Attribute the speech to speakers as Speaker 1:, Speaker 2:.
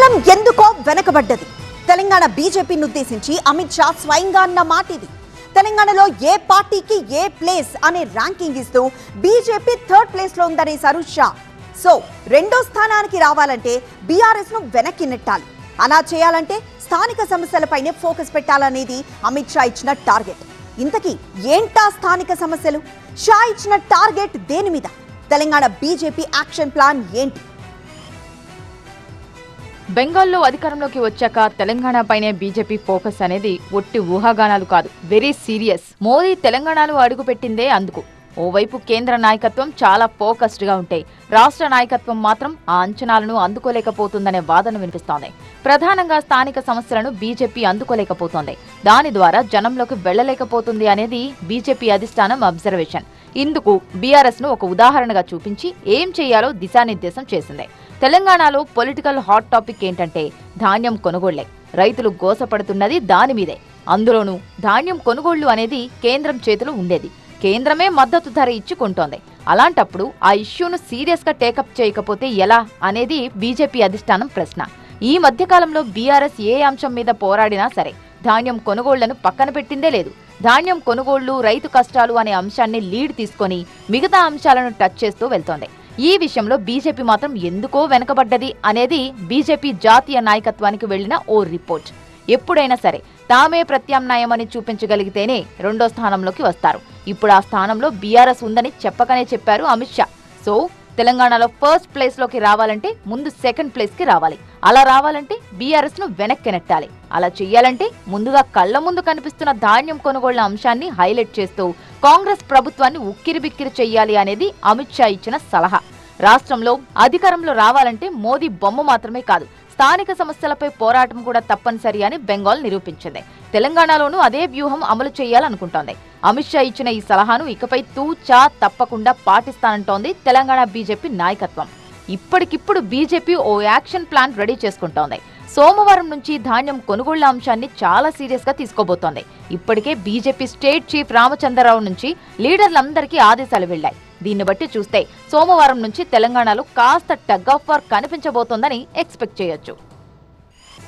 Speaker 1: కేంద్రం ఎందుకో వెనకబడ్డది. తెలంగాణ బీజేపీని ఉద్దేశించి అమిత్ షా స్వయంగా అన్న మాట ఇది. తెలంగాణలో ఏ పార్టీకి ఏ ప్లేస్ అనే ర్యాంకింగ్ ఇస్తూ బీజేపీ 3rd ప్లేస్ లో ఉందనేశారు షా. సో రెండో స్థానానికి రావాలంటే బీఆర్ఎస్ ను వెనక్కి నెట్టాలి. అలా చేయాలంటే స్థానిక సమస్యలపైనే ఫోకస్ పెట్టాలనేది అమిత్ షా ఇచ్చిన టార్గెట్. ఇంతకీ ఏంటా స్థానిక సమస్యలు? షా ఇచ్చిన టార్గెట్ దేని మీద? తెలంగాణ బీజేపీ యాక్షన్ ప్లాన్ ఏంటి?
Speaker 2: బెంగాల్లో అధికారంలోకి వచ్చాక తెలంగాణ పైనే బీజేపీ ఫోకస్ అనేది ఒట్టి ఊహాగానాలు కాదు, వెరీ సీరియస్. మోదీ తెలంగాణలో అడుగుపెట్టిందే అందుకు. ఓవైపు కేంద్ర నాయకత్వం చాలా ఫోకస్డ్ గా ఉంటే రాష్ట్ర నాయకత్వం మాత్రం ఆ అంచనాలను అందుకోలేకపోతుందనే వాదన వినిపిస్తోంది. ప్రధానంగా స్థానిక సమస్యలను బీజేపీ అందుకోలేకపోతోంది. దాని ద్వారా జనంలోకి వెళ్లలేకపోతుంది అనేది బీజేపీ అధిష్టానం అబ్జర్వేషన్. ఇందుకు బీఆర్ఎస్ ను ఒక ఉదాహరణగా చూపించి ఏం చేయాలో దిశానిర్దేశం చేసింది. తెలంగాణలో పొలిటికల్ హాట్ టాపిక్ ఏంటంటే ధాన్యం కొనుగోళ్లే. రైతులు గోసపడుతున్నది దాని మీదే. అందులోనూ ధాన్యం కొనుగోళ్లు అనేది కేంద్రం చేతిలో ఉండేది. కేంద్రమే మద్దతు ధర ఇచ్చి కొంటోంది. అలాంటప్పుడు ఆ ఇష్యూను సీరియస్ గా టేకప్ చేయకపోతే ఎలా అనేది బీజేపీ అధిష్టానం ప్రశ్న. ఈ మధ్యకాలంలో బీఆర్ఎస్ ఏ అంశం మీద పోరాడినా సరే ధాన్యం కొనుగోళ్లను పక్కన పెట్టిందే లేదు. ధాన్యం కొనుగోళ్లు, రైతు కష్టాలు అనే అంశాన్ని లీడ్ తీసుకొని మిగతా అంశాలను టచ్ చేస్తూ వెళ్తోంది. ఈ విషయంలో బీజేపీ మాత్రం ఎందుకో వెనకబడ్డది అనేది బీజేపీ జాతీయ నాయకత్వానికి వెళ్లిన ఓ రిపోర్ట్. ఎప్పుడైనా సరే తామే ప్రత్యామ్నాయమని చూపించగలిగితేనే రెండో స్థానంలోకి వస్తారు. ఇప్పుడు ఆ స్థానంలో బీఆర్ఎస్ ఉందని చెప్పకనే చెప్పారు అమిత్ షా. సో తెలంగాణలో 1st ప్లేస్ లోకి రావాలంటే ముందు 2nd ప్లేస్ కి రావాలి. అలా రావాలంటే బీఆర్ఎస్ ను వెనక్కి నెట్టాలి. అలా చెయ్యాలంటే ముందుగా కళ్ల ముందు కనిపిస్తున్న ధాన్యం కొనుగోళ్ల అంశాన్ని హైలైట్ చేస్తూ కాంగ్రెస్ ప్రభుత్వాన్ని ఉక్కిరిబిక్కిరి చెయ్యాలి అనేది అమిత్ షా ఇచ్చిన సలహా. రాష్ట్రంలో అధికారంలో రావాలంటే మోదీ బొమ్మ మాత్రమే కాదు, స్థానిక సమస్యలపై పోరాటం కూడా తప్పనిసరి అని బెంగాల్ నిరూపించింది. తెలంగాణలోనూ అదే వ్యూహం అమలు చేయాలనుకుంటోంది. అమిత్ షా ఇచ్చిన ఈ సలహాను ఇకపై తూచా తప్పకుండా పాటిస్తానంటోంది తెలంగాణ బీజేపీ నాయకత్వం. ఇప్పటికిప్పుడు బీజేపీ ఓ యాక్షన్ ప్లాన్ రెడీ చేసుకుంటోంది. సోమవారం నుంచి ధాన్యం కొనుగోళ్ల అంశాన్ని చాలా సీరియస్ గా తీసుకోబోతోంది. ఇప్పటికే బీజేపీ స్టేట్ చీఫ్ రామచంద్రరావు నుంచి లీడర్లందరికీ ఆదేశాలు వెళ్లాయి. దీన్ని బట్టి చూస్తే సోమవారం నుంచి తెలంగాణలో కాస్త టగ్ ఆఫ్ వార్ కనిపించబోతోందని ఎక్స్పెక్ట్ చేయొచ్చు.